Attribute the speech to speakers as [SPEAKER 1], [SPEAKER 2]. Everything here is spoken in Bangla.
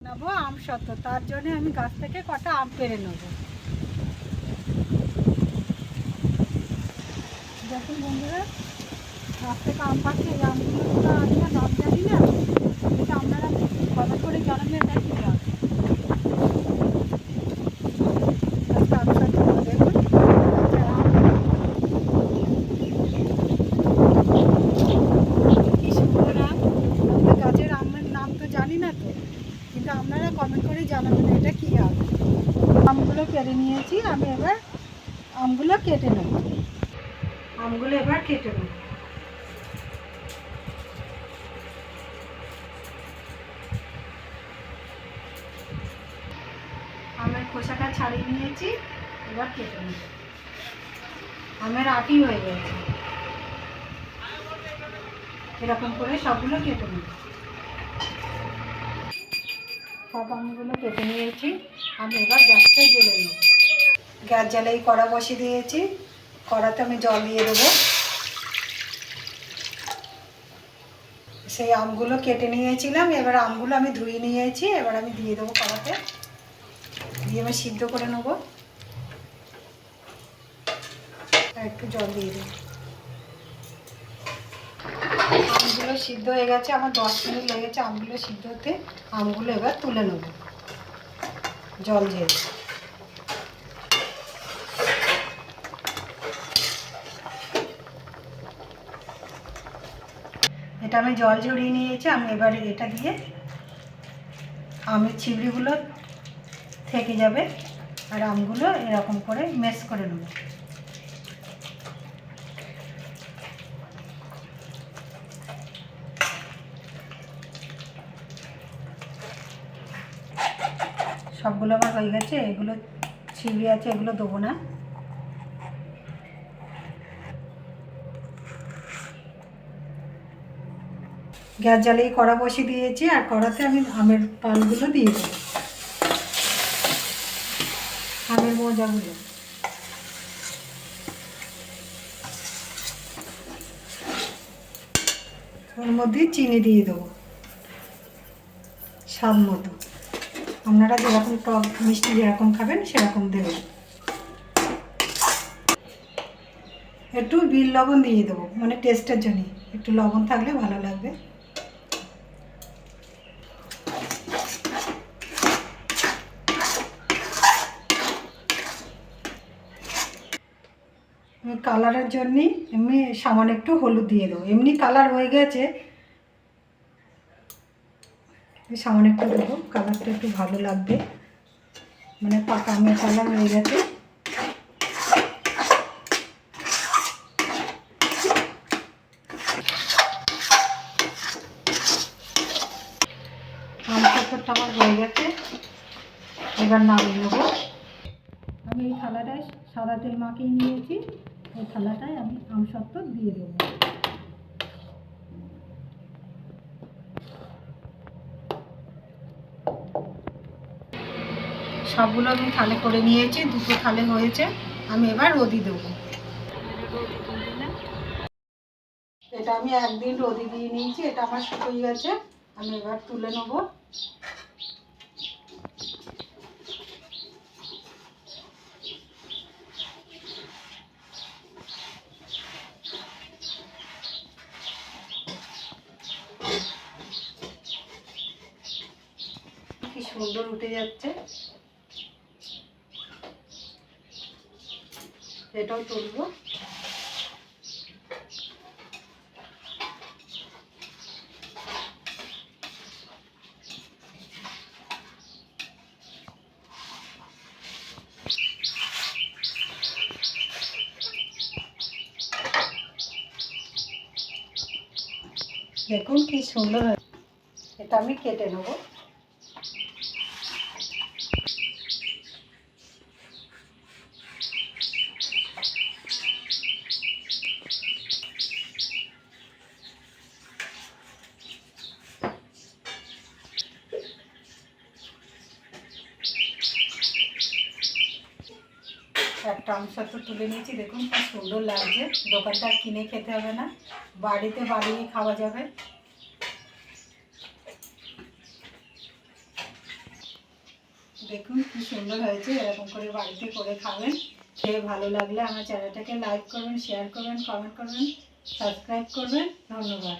[SPEAKER 1] নেবো আম সত্ত্ব, তার জন্য আমি গাছ থেকে কটা আম পেড়ে নেব। দেখুন বন্ধুরা, গাছ থেকে আম পাচ্ছে, এই আমগুলো তো আমি না নাম জানি না, এটা আপনারা কমেন্ট করে জানাবেন এটা কী গাছ। আম সত্ত্ব দেখুন কি সুন্দর আম। আমি গাছের আমের নাম তো জানি না তো, কিন্তু আপনারা কমেন্ট করে জানাবেন এটা কী আম। আমগুলো কেটে নিয়েছি, আমি এবার আমগুলো কেটে নেব। আমগুলো এবার কেটে নেব। আমের খোসাটা ছাড়িয়ে নিয়েছি, এবার কেটে নেব। আমের আটি হয়ে গেছে, এরকম করে সবগুলো কেটে নেব। সব আমগুলো কেটে নিয়েছি, আমি এবার গ্যাসটা জ্বেলে নেব। গ্যাস জ্বালেই কড়া বসিয়ে দিয়েছি, কড়াতে আমি জল দিয়ে দেবো। সেই আমগুলো কেটে নিয়েছিলাম, এবার আমগুলো আমি ধুয়ে নিয়েছি, এবার আমি দিয়ে দেবো কড়াতে, দিয়ে আমি সিদ্ধ করে নেবো। আর একটু জল দিয়ে দেবো। আমগুলো সিদ্ধ হয়ে গেছে, আমার 10 মিনিট লেগেছে আমগুলো সিদ্ধ হতে। আমগুলো এবার তুলে নেব জল ঝেড়ে। এটা আমি জল ঝরিয়ে নিয়েছি, আমি এবার এটা দিয়ে আমের ছিবড়িগুলো থেকে যাবে, আর আমগুলো এরকম করে ম্যাশ করে নেব। সবগুলো আমার হয়ে গেছে, এগুলো ছিবড়ি আছে, এগুলো দেবো না। গ্যাস জ্বালিয়ে কড়া বসিয়ে দিয়েছি, আর কড়াতে আমি আমের পালগুলো দিয়ে দেবো, আমের মোজাগুলো। ওর মধ্যে চিনি দিয়ে দেবো স্বাদ মতো। আপনারা যেরকম টক মিষ্টি যেরকম খাবেন সেরকম দেবেন। একটু বিট লবণ দিয়ে দেবো, মানে টেস্টের জন্য, একটু লবণ থাকলে ভালো লাগবে। কালারের জন্যে এমনি সামান্য একটু হলুদ দিয়ে দেবো, এমনি কালার হয়ে গেছে, সামান্য একটু দেবো, কালারটা একটু ভালো লাগবে, মানে পাকা আমের কালার হয়ে গেছে। আম সত্ত্বটা আমার হয়ে গেছে, এবার নামিয়ে নেবো। আমি এই থালাটায় সাদা তেল মাখিয়ে নিয়েছি, এই থালাটায় আমি আম সত্ত্ব দিয়ে দেবো। সবগুলো আমি থালে করে নিয়েছি, দুটো থালে হয়েছে, আমি এবার রোদি দেবো। এটা আমি একদিন রোদি দিয়ে নিয়েছি, এটা আমার শুকিয়ে গেছে, আমি এবার তুলে নেব। কি সুন্দর উঠে যাচ্ছে, এটাও তুলবো। দেখুন কি সুন্দর, এটা আমি কেটে নেবো। একটা আম সত্ত্ব তুলে নিয়েছি, দেখুন কি সুন্দর লাগছে। দোকানটা কিনে খেতে হবে না, বাড়িতে বানিয়ে খাওয়া যাবে। দেখুন কি সুন্দর হয়েছে। এরকম করে বাড়িতে করে খাবেন। খেয়ে ভালো লাগলে আমার চ্যানেলটাকে লাইক করবেন, শেয়ার করবেন, কমেন্ট করবেন, সাবস্ক্রাইব করবেন। ধন্যবাদ।